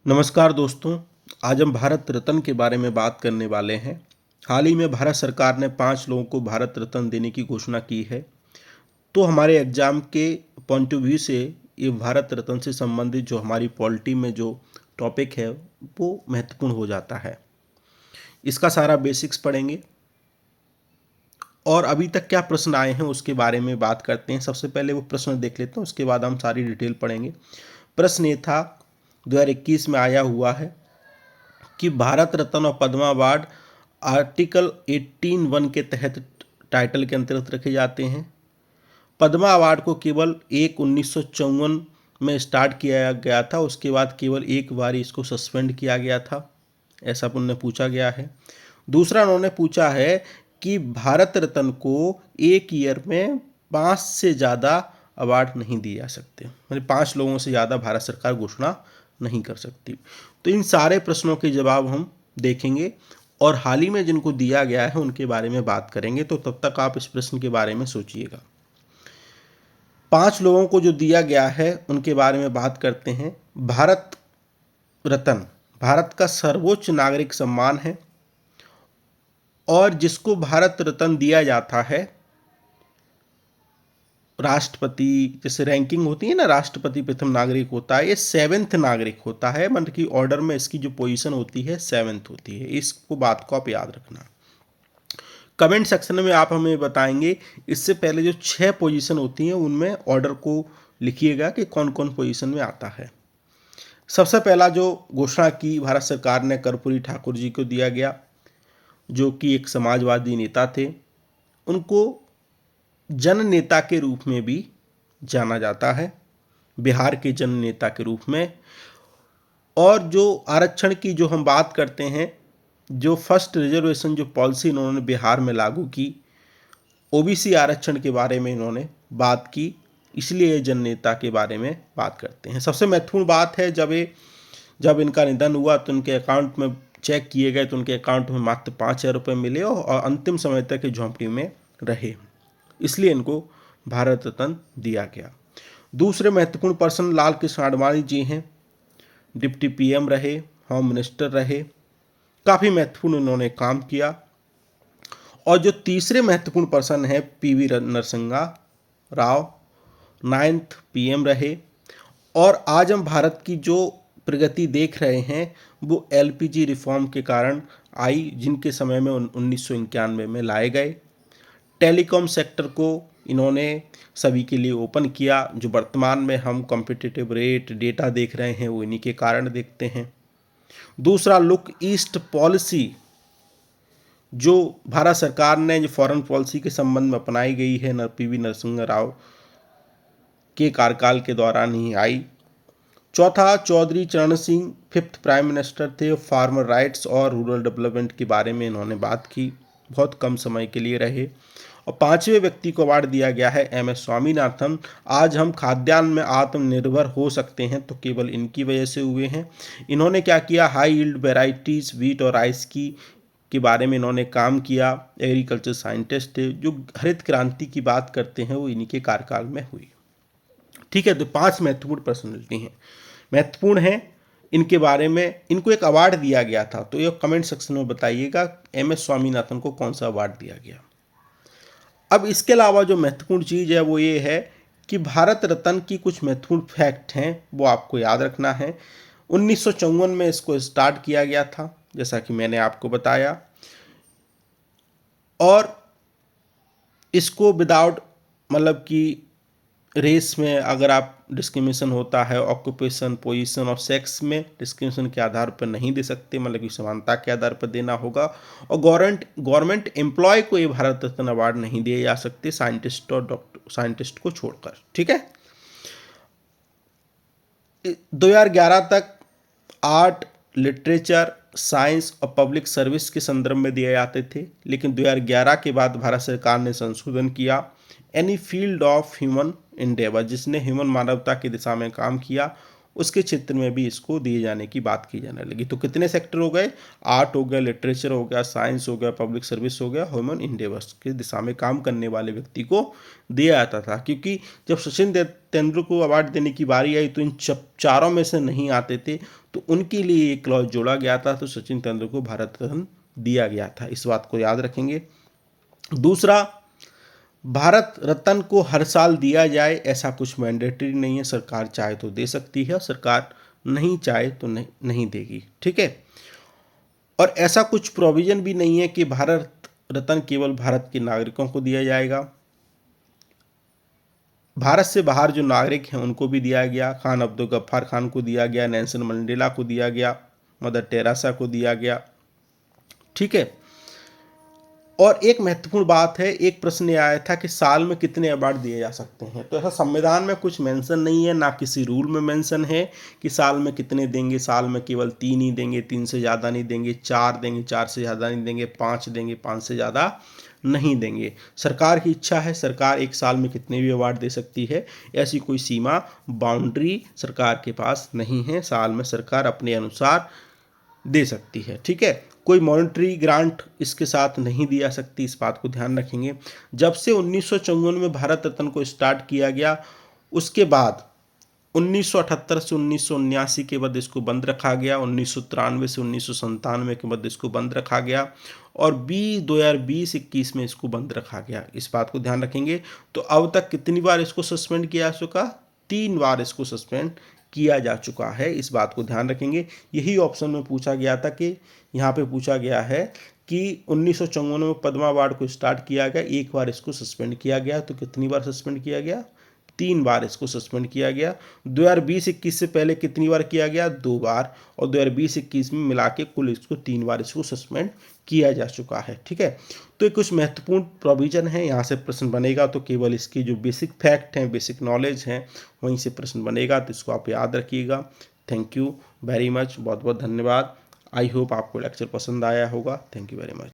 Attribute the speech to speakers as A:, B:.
A: नमस्कार दोस्तों। आज हम भारत रत्न के बारे में बात करने वाले हैं। हाल ही में भारत सरकार ने 5 लोगों को भारत रत्न देने की घोषणा की है। तो हमारे एग्जाम के पॉइंट ऑफ व्यू से ये भारत रत्न से संबंधित जो हमारी पॉलिटी में जो टॉपिक है वो महत्वपूर्ण हो जाता है। इसका सारा बेसिक्स पढ़ेंगे और अभी तक क्या प्रश्न आए हैं उसके बारे में बात करते हैं। सबसे पहले वो प्रश्न देख लेते हैं, उसके बाद हम सारी डिटेल पढ़ेंगे। प्रश्न ये था 2021 में आया हुआ है कि भारत रत्न और पद्मा अवार्ड आर्टिकल 18(1) के तहत टाइटल के अंतर्गत रखे जाते हैं। पद्मा अवार्ड को केवल 1954 में स्टार्ट किया गया था, उसके बाद केवल एक बार इसको सस्पेंड किया गया था, ऐसा उन्होंने पूछा गया है। दूसरा उन्होंने पूछा है कि भारत रत्न को एक ईयर में 5 से ज़्यादा अवार्ड नहीं दिए जा सकते, मतलब 5 लोगों से ज़्यादा भारत सरकार घोषणा नहीं कर सकती। तो इन सारे प्रश्नों के जवाब हम देखेंगे और हाल ही में जिनको दिया गया है उनके बारे में बात करेंगे। तो तब तक आप इस प्रश्न के बारे में सोचिएगा। 5 लोगों को जो दिया गया है उनके बारे में बात करते हैं। भारत रत्न भारत का सर्वोच्च नागरिक सम्मान है और जिसको भारत रत्न दिया जाता है राष्ट्रपति, जैसे रैंकिंग होती है ना, राष्ट्रपति प्रथम नागरिक होता है, ये 7th नागरिक होता है, मतलब कि ऑर्डर में इसकी जो पोजीशन होती है 7th होती है। इसको बात को आप याद रखना। कमेंट सेक्शन में आप हमें बताएंगे इससे पहले जो 6 पोजीशन होती हैं उनमें ऑर्डर को लिखिएगा कि कौन कौन पोजीशन में आता है। सबसे पहला जो घोषणा की भारत सरकार ने कर्पूरी ठाकुर जी को दिया गया, जो कि एक समाजवादी नेता थे। उनको जन नेता के रूप में भी जाना जाता है, बिहार के जन नेता के रूप में। और जो आरक्षण की जो हम बात करते हैं, जो फर्स्ट रिजर्वेशन जो पॉलिसी इन्होंने बिहार में लागू की, ओबीसी आरक्षण के बारे में इन्होंने बात की, इसलिए जन नेता के बारे में बात करते हैं। सबसे महत्वपूर्ण बात है जब इनका निधन हुआ तो उनके अकाउंट में चेक किए गए तो उनके अकाउंट में मात्र 5,000 रुपये मिले और अंतिम समय तक ये झोंपड़ी में रहे, इसलिए इनको भारत रत्न दिया गया। दूसरे महत्वपूर्ण पर्सन लाल कृष्ण आडवाणी जी हैं। डिप्टी पीएम रहे, होम मिनिस्टर रहे, काफ़ी महत्वपूर्ण उन्होंने काम किया। और जो तीसरे महत्वपूर्ण पर्सन है PV Narasimha Rao, 9th PM रहे। और आज हम भारत की जो प्रगति देख रहे हैं वो एलपीजी रिफॉर्म के कारण आई, जिनके समय में 1991 में लाए गए। टेलीकॉम सेक्टर को इन्होंने सभी के लिए ओपन किया। जो वर्तमान में हम कॉम्पिटिटिव रेट डेटा देख रहे हैं वो इन्हीं के कारण देखते हैं। दूसरा, लुक ईस्ट पॉलिसी जो भारत सरकार ने जो फॉरेन पॉलिसी के संबंध में अपनाई गई है पीवी नरसिम्हा राव के कार्यकाल के दौरान ही आई। चौथा, चौधरी चरण सिंह 5th प्राइम मिनिस्टर थे। फार्मर राइट्स और रूरल डेवलपमेंट के बारे में इन्होंने बात की, बहुत कम समय के लिए रहे। और 5वें व्यक्ति को अवार्ड दिया गया है एम.एस. स्वामीनाथन। आज हम खाद्यान्न में आत्मनिर्भर हो सकते हैं तो केवल इनकी वजह से हुए हैं। इन्होंने क्या किया, हाई यील्ड वेराइटीज़ व्हीट और राइस के बारे में इन्होंने काम किया। एग्रीकल्चर साइंटिस्ट थे। जो हरित क्रांति की बात करते हैं वो इन्हीं के कार्यकाल में हुई। ठीक है, तो 5 महत्वपूर्ण पर्सनैलिटी हैं, महत्वपूर्ण हैं। इनके बारे में इनको एक अवार्ड दिया गया था, तो ये कमेंट सेक्शन में बताइएगा एम.एस. स्वामीनाथन को कौन सा अवार्ड दिया गया। अब इसके अलावा जो महत्वपूर्ण चीज़ है वो ये है कि भारत रत्न की कुछ महत्वपूर्ण फैक्ट हैं, वो आपको याद रखना है। 1954 में इसको स्टार्ट किया गया था, जैसा कि मैंने आपको बताया। और इसको विदाउट, मतलब कि रेस में अगर आप डिस्क्रिमिनेशन होता है, ऑक्यूपेशन, पोजीशन और सेक्स में डिस्क्रिमिनेशन के आधार पर नहीं दे सकते, मतलब कि समानता के आधार पर देना होगा। और गवर्नमेंट एम्प्लॉय को ये भारत रत्न अवार्ड नहीं दिए जा सकते, साइंटिस्ट और साइंटिस्ट को छोड़कर। ठीक है, 2011 तक आर्ट, लिटरेचर, साइंस और पब्लिक सर्विस के संदर्भ में दिए जाते थे, लेकिन 2011 के बाद भारत सरकार ने संशोधन किया। Any field of human Endeavour, जिसने ह्यूमन मानवता की दिशा में काम किया, उसके क्षेत्र में भी इसको दिए जाने की बात की जाने लगी। तो कितने सेक्टर हो गए? आर्ट हो गया, लिटरेचर हो गया, साइंस हो गया, पब्लिक सर्विस हो गया, ह्यूमन इंडेवर्स की दिशा में काम करने वाले व्यक्ति को दिया जाता था। क्योंकि जब सचिन तेंदुलकर को अवार्ड देने की बारी आई तो इन चारों में से नहीं आते थे, तो उनके लिए एक क्लॉज जोड़ा गया था, तो सचिन तेंदुलकर को भारत रत्न दिया गया था। इस बात को याद रखेंगे। दूसरा, भारत रत्न को हर साल दिया जाए ऐसा कुछ मैंडेटरी नहीं है। सरकार चाहे तो दे सकती है, सरकार नहीं चाहे तो नहीं देगी। ठीक है। और ऐसा कुछ प्रोविजन भी नहीं है कि भारत रत्न केवल भारत के नागरिकों को दिया जाएगा। भारत से बाहर जो नागरिक हैं उनको भी दिया गया। खान अब्दुल गफ्फार खान को दिया गया, नेल्सन मंडेला को दिया गया, मदर टेरेसा को दिया गया। ठीक है। और एक महत्वपूर्ण बात है, एक प्रश्न ये आया था कि साल में कितने अवार्ड दिए जा सकते हैं। तो ऐसा संविधान में कुछ मेंशन नहीं है, ना किसी रूल में मेंशन है कि साल में कितने देंगे। साल में केवल 3 ही देंगे, 3 से ज़्यादा नहीं देंगे, 4 देंगे, 4 से ज़्यादा नहीं देंगे, 5 देंगे, 5 से ज़्यादा नहीं देंगे। सरकार की इच्छा है, सरकार एक साल में कितने भी अवार्ड दे सकती है। ऐसी कोई सीमा, बाउंड्री सरकार के पास नहीं है। साल में सरकार अपने अनुसार दे सकती है। ठीक है। कोई मॉनेटरी ग्रांट इसके साथ नहीं दी जा सकती, इस बात को ध्यान रखेंगे। जब से 1954 में भारत रत्न को स्टार्ट किया गया, उसके बाद 1978 से 1979 के बाद इसको बंद रखा गया, 1993 से 1997 के बाद इसको बंद रखा गया, और 2020-21 में इसको बंद रखा गया। इस बात को ध्यान रखेंगे। तो अब तक कितनी बार इसको सस्पेंड किया जा चुका? 3 बार इसको सस्पेंड किया जा चुका है। इस बात को ध्यान रखेंगे। यही ऑप्शन में पूछा गया था कि यहाँ पे पूछा गया है कि 1954 में पद्मा अवार्ड को स्टार्ट किया गया, एक बार इसको सस्पेंड किया गया, तो कितनी बार सस्पेंड किया गया? 3 बार इसको सस्पेंड किया गया। 2020-21 से पहले कितनी बार किया गया? 2 बार। और 2020-21 में मिला के कुल इसको 3 बार इसको सस्पेंड किया जा चुका है। ठीक है। तो ये कुछ महत्वपूर्ण प्रोविजन है, यहाँ से प्रश्न बनेगा तो केवल इसकी जो बेसिक फैक्ट हैं, बेसिक नॉलेज हैं, वहीं से प्रश्न बनेगा, तो इसको आप याद रखिएगा। थैंक यू वेरी मच, बहुत बहुत धन्यवाद। आई होप आपको लेक्चर पसंद आया होगा। Thank you very much.